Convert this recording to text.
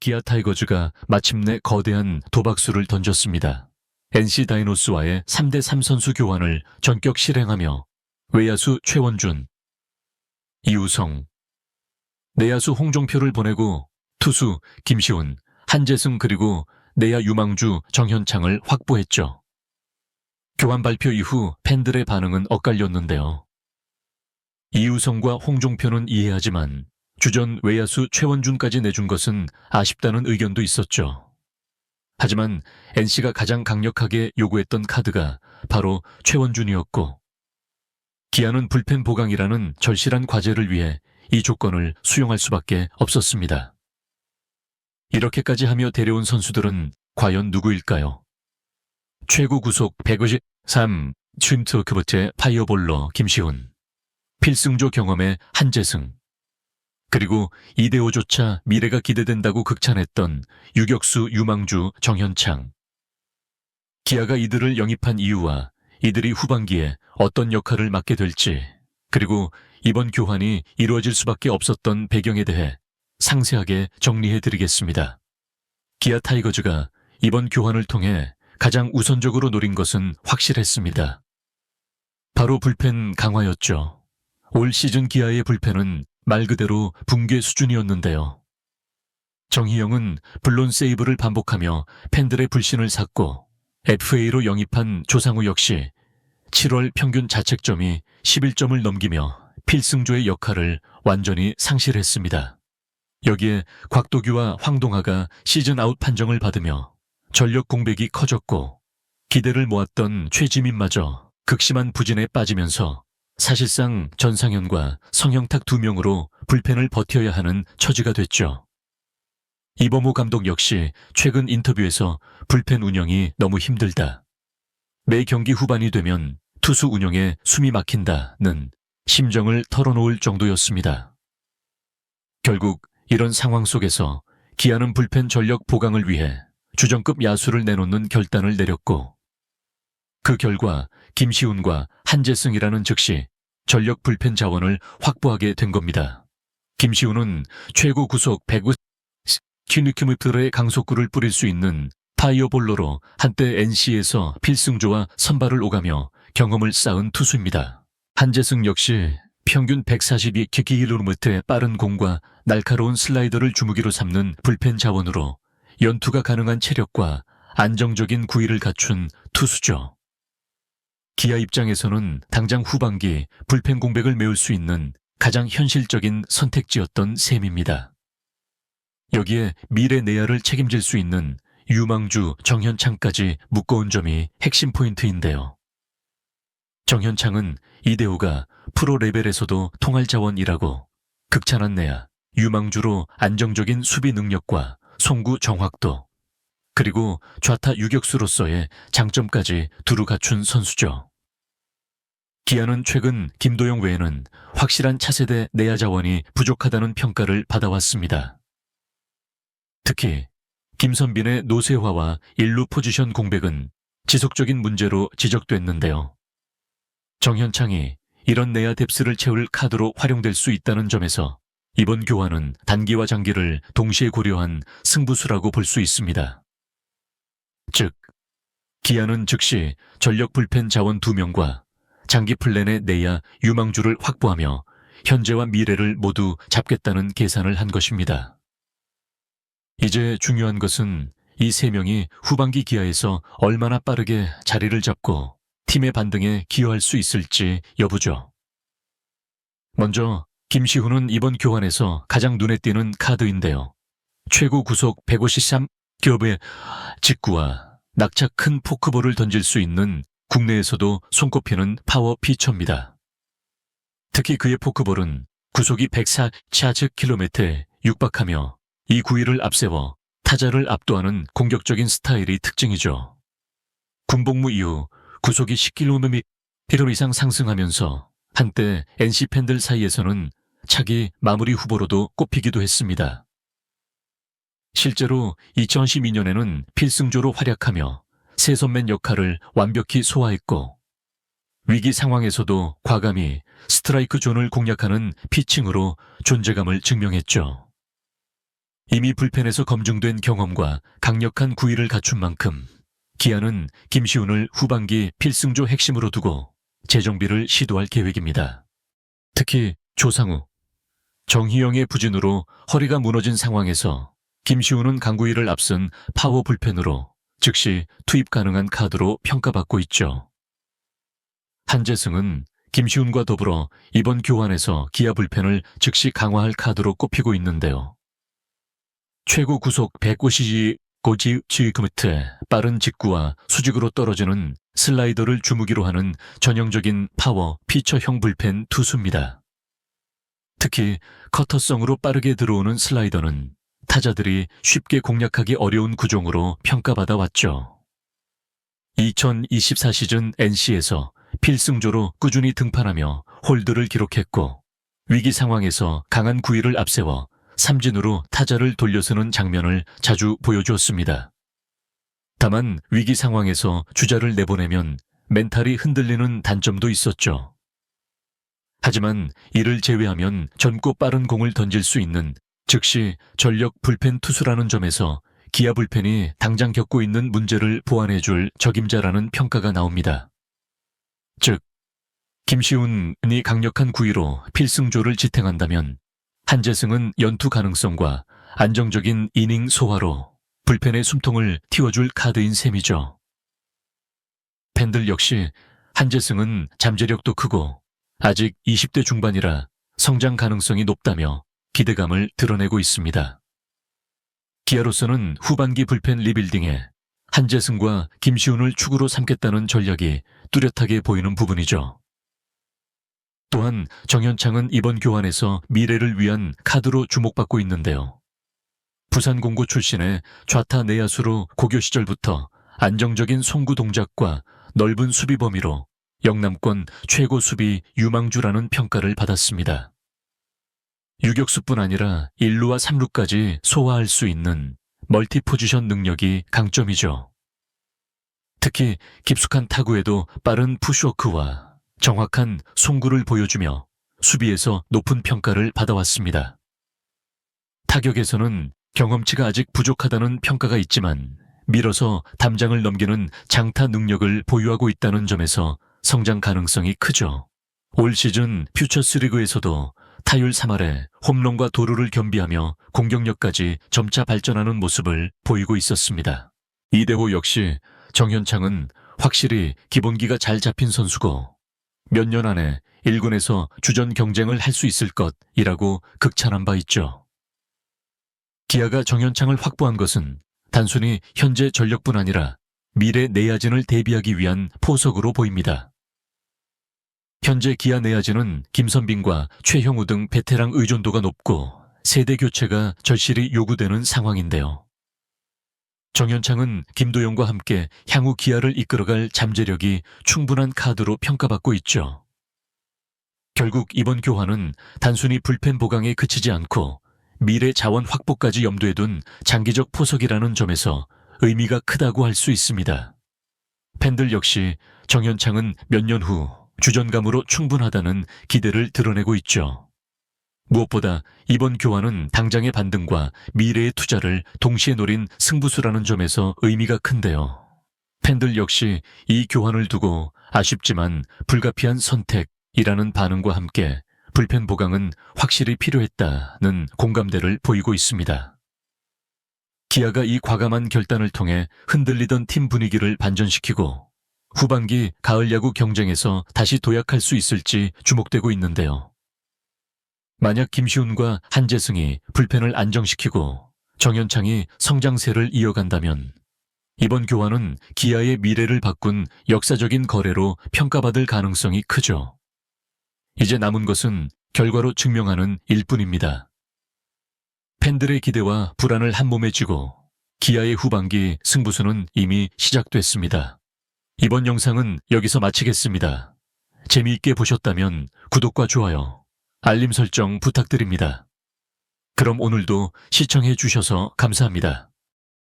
기아 타이거즈가 마침내 거대한 도박수를 던졌습니다. NC 다이노스와의 3대3 선수 교환을 전격 실행하며 외야수 최원준, 이우성, 내야수 홍종표를 보내고 투수 김시훈, 한재승 그리고 내야 유망주 정현창을 확보했죠. 교환 발표 이후 팬들의 반응은 엇갈렸는데요. 이우성과 홍종표는 이해하지만 주전 외야수 최원준까지 내준 것은 아쉽다는 의견도 있었죠. 하지만 NC가 가장 강력하게 요구했던 카드가 바로 최원준이었고, 기아는 불펜 보강이라는 절실한 과제를 위해 이 조건을 수용할 수밖에 없었습니다. 이렇게까지 하며 데려온 선수들은 과연 누구일까요? 최고 구속 153 쉼트워크부터 파이어볼러 김시훈, 필승조 경험의 한재승, 그리고 이대호조차 미래가 기대된다고 극찬했던 유격수 유망주 정현창. 기아가 이들을 영입한 이유와 이들이 후반기에 어떤 역할을 맡게 될지, 그리고 이번 교환이 이루어질 수밖에 없었던 배경에 대해 상세하게 정리해드리겠습니다. 기아 타이거즈가 이번 교환을 통해 가장 우선적으로 노린 것은 확실했습니다. 바로 불펜 강화였죠. 올 시즌 기아의 불펜은 말 그대로 붕괴 수준이었는데요. 정희영은 블론 세이브를 반복하며 팬들의 불신을 샀고, FA로 영입한 조상우 역시 7월 평균 자책점이 11점을 넘기며 필승조의 역할을 완전히 상실했습니다. 여기에 곽도규와 황동하가 시즌 아웃 판정을 받으며 전력 공백이 커졌고, 기대를 모았던 최지민마저 극심한 부진에 빠지면서 사실상 전상현과 성형탁 2명으로 불펜을 버텨야 하는 처지가 됐죠. 이범호 감독 역시 최근 인터뷰에서 불펜 운영이 너무 힘들다, 매 경기 후반이 되면 투수 운영에 숨이 막힌다는 심정을 털어놓을 정도였습니다. 결국 이런 상황 속에서 기아는 불펜 전력 보강을 위해 주전급 야수를 내놓는 결단을 내렸고, 그 결과 김시훈과 한재승이라는 즉시 전력 불펜 자원을 확보하게 된 겁니다. 김시훈은 최고 구속 150 킬로미터의 강속구를 뿌릴 수 있는 파이어볼러로 한때 NC에서 필승조와 선발을 오가며 경험을 쌓은 투수입니다. 한재승 역시 평균 142km의 빠른 공과 날카로운 슬라이더를 주무기로 삼는 불펜 자원으로 연투가 가능한 체력과 안정적인 구위를 갖춘 투수죠. 기아 입장에서는 당장 후반기 불펜 공백을 메울 수 있는 가장 현실적인 선택지였던 셈입니다. 여기에 미래 내야를 책임질 수 있는 유망주 정현창까지 묶어온 점이 핵심 포인트인데요. 정현창은 이대호가 프로 레벨에서도 통할 자원이라고 극찬한 내야, 유망주로 안정적인 수비 능력과 송구 정확도, 그리고 좌타 유격수로서의 장점까지 두루 갖춘 선수죠. 기아는 최근 김도영 외에는 확실한 차세대 내야 자원이 부족하다는 평가를 받아왔습니다. 특히 김선빈의 노세화와 일루 포지션 공백은 지속적인 문제로 지적됐는데요. 정현창이 이런 내야 뎁스를 채울 카드로 활용될 수 있다는 점에서 이번 교환은 단기와 장기를 동시에 고려한 승부수라고 볼 수 있습니다. 즉, 기아는 즉시 전력 불펜 자원 2명과 장기 플랜의 내야 유망주를 확보하며 현재와 미래를 모두 잡겠다는 계산을 한 것입니다. 이제 중요한 것은 이 3명이 후반기 기아에서 얼마나 빠르게 자리를 잡고 팀의 반등에 기여할 수 있을지 여부죠. 먼저 김시훈은 이번 교환에서 가장 눈에 띄는 카드인데요. 최고 구속 153겹의 직구와 낙차 큰 포크볼을 던질 수 있는 국내에서도 손꼽히는 파워 피처입니다. 특히 그의 포크볼은 구속이 104km에 육박하며 이 구위를 앞세워 타자를 압도하는 공격적인 스타일이 특징이죠. 군복무 이후 구속이 10km 이상 상승하면서 한때 NC 팬들 사이에서는 차기 마무리 후보로도 꼽히기도 했습니다. 실제로 2012년에는 필승조로 활약하며 세선맨 역할을 완벽히 소화했고, 위기 상황에서도 과감히 스트라이크 존을 공략하는 피칭으로 존재감을 증명했죠. 이미 불펜에서 검증된 경험과 강력한 구위를 갖춘 만큼 기아는 김시훈을 후반기 필승조 핵심으로 두고 재정비를 시도할 계획입니다. 특히 조상우, 정희영의 부진으로 허리가 무너진 상황에서 김시훈은 강구위를 앞선 파워 불펜으로 즉시 투입 가능한 카드로 평가받고 있죠. 한재승은 김시훈과 더불어 이번 교환에서 기아 불펜을 즉시 강화할 카드로 꼽히고 있는데요. 최고 구속 150cc 고지 지휘크미트의 빠른 직구와 수직으로 떨어지는 슬라이더를 주무기로 하는 전형적인 파워 피처형 불펜 투수입니다. 특히 커터성으로 빠르게 들어오는 슬라이더는 타자들이 쉽게 공략하기 어려운 구종으로 평가받아 왔죠. 2024 시즌 NC에서 필승조로 꾸준히 등판하며 홀드를 기록했고 위기 상황에서 강한 구위를 앞세워 삼진으로 타자를 돌려쓰는 장면을 자주 보여주었습니다. 다만 위기 상황에서 주자를 내보내면 멘탈이 흔들리는 단점도 있었죠. 하지만 이를 제외하면 젊고 빠른 공을 던질 수 있는 즉시 전력 불펜 투수라는 점에서 기아 불펜이 당장 겪고 있는 문제를 보완해줄 적임자라는 평가가 나옵니다. 즉, 김시훈이 강력한 구위로 필승조를 지탱한다면 한재승은 연투 가능성과 안정적인 이닝 소화로 불펜의 숨통을 틔워줄 카드인 셈이죠. 팬들 역시 한재승은 잠재력도 크고 아직 20대 중반이라 성장 가능성이 높다며 기대감을 드러내고 있습니다. 기아로서는 후반기 불펜 리빌딩에 한재승과 김시훈을 축으로 삼겠다는 전략이 뚜렷하게 보이는 부분이죠. 또한 정현창은 이번 교환에서 미래를 위한 카드로 주목받고 있는데요. 부산 공고 출신의 좌타 내야수로 고교 시절부터 안정적인 송구 동작과 넓은 수비 범위로 영남권 최고 수비 유망주라는 평가를 받았습니다. 유격수뿐 아니라 1루와 3루까지 소화할 수 있는 멀티포지션 능력이 강점이죠. 특히 깊숙한 타구에도 빠른 푸시워크와 정확한 송구를 보여주며 수비에서 높은 평가를 받아왔습니다. 타격에서는 경험치가 아직 부족하다는 평가가 있지만 밀어서 담장을 넘기는 장타 능력을 보유하고 있다는 점에서 성장 가능성이 크죠. 올 시즌 퓨처스리그에서도 타율 3할에 홈런과 도루를 겸비하며 공격력까지 점차 발전하는 모습을 보이고 있었습니다. 이대호 역시 정현창은 확실히 기본기가 잘 잡힌 선수고 몇 년 안에 1군에서 주전 경쟁을 할 수 있을 것이라고 극찬한 바 있죠. 기아가 정현창을 확보한 것은 단순히 현재 전력뿐 아니라 미래 내야진을 대비하기 위한 포석으로 보입니다. 현재 기아 내야진은 김선빈과 최형우 등 베테랑 의존도가 높고 세대 교체가 절실히 요구되는 상황인데요. 정현창은 김도영과 함께 향후 기아를 이끌어갈 잠재력이 충분한 카드로 평가받고 있죠. 결국 이번 교환은 단순히 불펜 보강에 그치지 않고 미래 자원 확보까지 염두에 둔 장기적 포석이라는 점에서 의미가 크다고 할 수 있습니다. 팬들 역시 정현창은 몇 년 후 주전감으로 충분하다는 기대를 드러내고 있죠. 무엇보다 이번 교환은 당장의 반등과 미래의 투자를 동시에 노린 승부수라는 점에서 의미가 큰데요. 팬들 역시 이 교환을 두고 아쉽지만 불가피한 선택이라는 반응과 함께 불펜 보강은 확실히 필요했다는 공감대를 보이고 있습니다. 기아가 이 과감한 결단을 통해 흔들리던 팀 분위기를 반전시키고 후반기 가을 야구 경쟁에서 다시 도약할 수 있을지 주목되고 있는데요. 만약 김시훈과 한재승이 불펜을 안정시키고 정현창이 성장세를 이어간다면 이번 교환은 기아의 미래를 바꾼 역사적인 거래로 평가받을 가능성이 크죠. 이제 남은 것은 결과로 증명하는 일뿐입니다. 팬들의 기대와 불안을 한몸에 쥐고 기아의 후반기 승부수는 이미 시작됐습니다. 이번 영상은 여기서 마치겠습니다. 재미있게 보셨다면 구독과 좋아요, 알림 설정 부탁드립니다. 그럼 오늘도 시청해 주셔서 감사합니다.